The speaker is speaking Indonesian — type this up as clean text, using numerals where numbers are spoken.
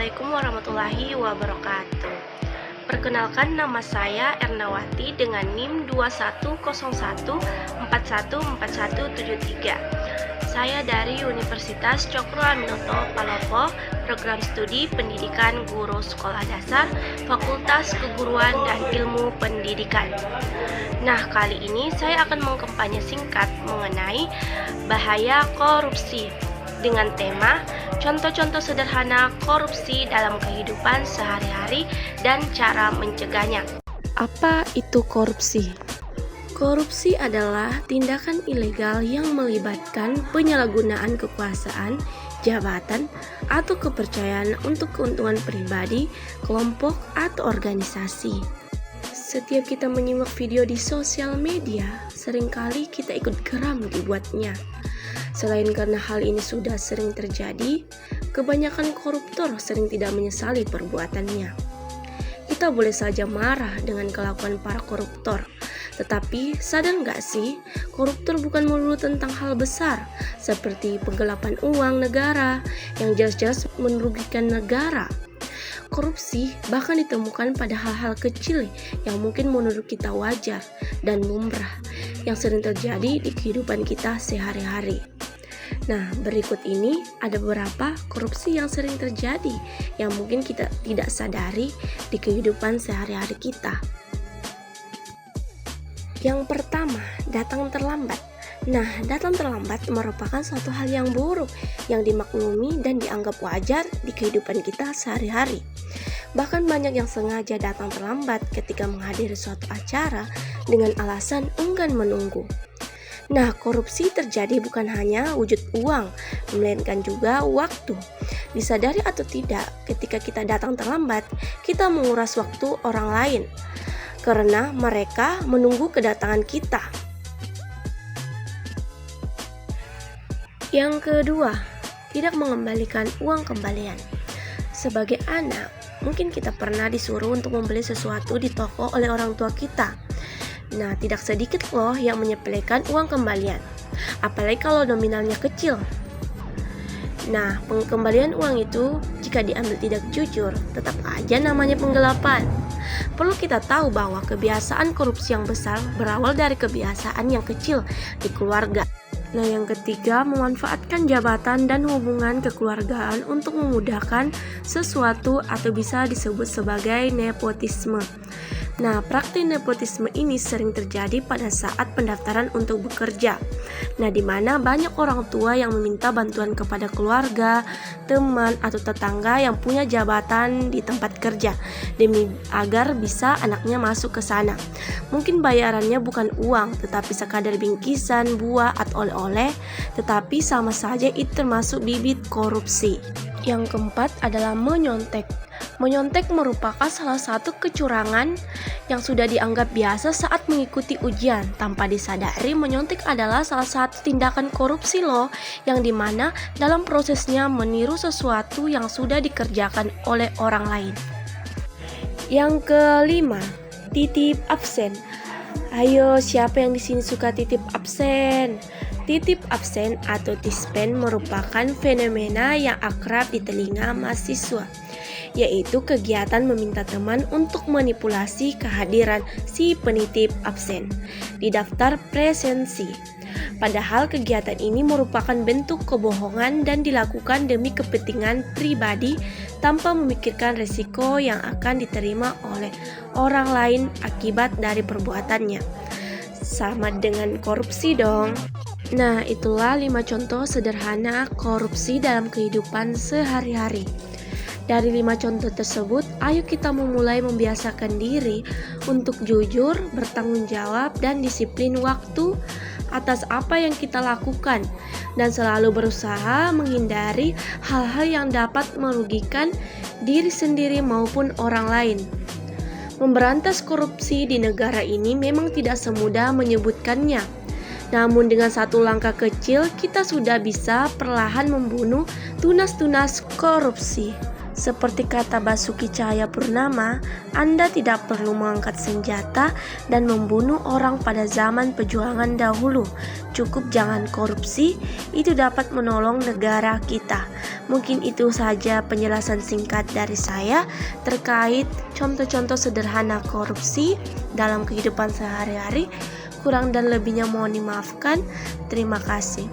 Assalamualaikum warahmatullahi wabarakatuh. Perkenalkan, nama saya Ernawati dengan NIM 2101414173. Saya dari Universitas Cokro Aminoto Palopo, Program Studi Pendidikan Guru Sekolah Dasar, Fakultas Keguruan dan Ilmu Pendidikan. Nah, kali ini saya akan mengkampanye singkat mengenai bahaya korupsi dengan tema contoh-contoh sederhana korupsi dalam kehidupan sehari-hari dan cara mencegahnya. Apa itu korupsi? Korupsi adalah tindakan ilegal yang melibatkan penyalahgunaan kekuasaan, jabatan, atau kepercayaan untuk keuntungan pribadi, kelompok, atau organisasi. Setiap kita menyimak video di sosial media, seringkali kita ikut geram dibuatnya. Selain karena hal ini sudah sering terjadi, kebanyakan koruptor sering tidak menyesali perbuatannya. Kita boleh saja marah dengan kelakuan para koruptor, tetapi sadar nggak sih, koruptor bukan melulu tentang hal besar, seperti penggelapan uang negara yang jelas-jelas merugikan negara. Korupsi bahkan ditemukan pada hal-hal kecil yang mungkin menurut kita wajar dan lumrah, yang sering terjadi di kehidupan kita sehari-hari. Nah, berikut ini ada beberapa korupsi yang sering terjadi yang mungkin kita tidak sadari di kehidupan sehari-hari kita. Yang pertama, datang terlambat. Nah, datang terlambat merupakan suatu hal yang buruk yang dimaklumi dan dianggap wajar di kehidupan kita sehari-hari. Bahkan banyak yang sengaja datang terlambat ketika menghadiri suatu acara dengan alasan enggan menunggu. Nah, korupsi terjadi bukan hanya wujud uang, melainkan juga waktu. Disadari atau tidak, ketika kita datang terlambat, kita menguras waktu orang lain karena mereka menunggu kedatangan kita. Yang kedua, tidak mengembalikan uang kembalian. Sebagai anak, mungkin kita pernah disuruh untuk membeli sesuatu di toko oleh orang tua kita. Nah, tidak sedikit loh yang menyepelekan uang kembalian, apalagi kalau nominalnya kecil. Nah, pengembalian uang itu jika diambil tidak jujur, tetap aja namanya penggelapan. Perlu kita tahu bahwa kebiasaan korupsi yang besar berawal dari kebiasaan yang kecil di keluarga. Nah, yang ketiga, memanfaatkan jabatan dan hubungan kekeluargaan untuk memudahkan sesuatu atau bisa disebut sebagai nepotisme. Nah, praktik nepotisme ini sering terjadi pada saat pendaftaran untuk bekerja. Nah, di mana banyak orang tua yang meminta bantuan kepada keluarga, teman, atau tetangga yang punya jabatan di tempat kerja demi agar bisa anaknya masuk ke sana. Mungkin bayarannya bukan uang, tetapi sekadar bingkisan, buah, atau oleh-oleh, tetapi sama saja itu termasuk bibit korupsi. Yang keempat adalah menyontek. Menyontek merupakan salah satu kecurangan yang sudah dianggap biasa saat mengikuti ujian. Tanpa disadari, menyontek adalah salah satu tindakan korupsi loh, yang dimana dalam prosesnya meniru sesuatu yang sudah dikerjakan oleh orang lain. Yang kelima, titip absen. Ayo, siapa yang di sini suka titip absen? Titip absen atau tispen merupakan fenomena yang akrab di telinga mahasiswa, yaitu kegiatan meminta teman untuk manipulasi kehadiran si penitip absen di daftar presensi. Padahal kegiatan ini merupakan bentuk kebohongan dan dilakukan demi kepentingan pribadi tanpa memikirkan risiko yang akan diterima oleh orang lain akibat dari perbuatannya. Sama dengan korupsi dong. Nah, itulah 5 contoh sederhana korupsi dalam kehidupan sehari-hari. Dari 5 contoh tersebut, ayo kita memulai membiasakan diri untuk jujur, bertanggung jawab, dan disiplin waktu atas apa yang kita lakukan, dan selalu berusaha menghindari hal-hal yang dapat merugikan diri sendiri maupun orang lain. Memberantas korupsi di negara ini memang tidak semudah menyebutkannya. Namun dengan satu langkah kecil, kita sudah bisa perlahan membunuh tunas-tunas korupsi. Seperti kata Basuki Cahayapurnama, Anda tidak perlu mengangkat senjata dan membunuh orang pada zaman perjuangan dahulu. Cukup jangan korupsi, itu dapat menolong negara kita. Mungkin itu saja penjelasan singkat dari saya terkait contoh-contoh sederhana korupsi dalam kehidupan sehari-hari. Kurang dan lebihnya mohon dimaafkan. Terima kasih.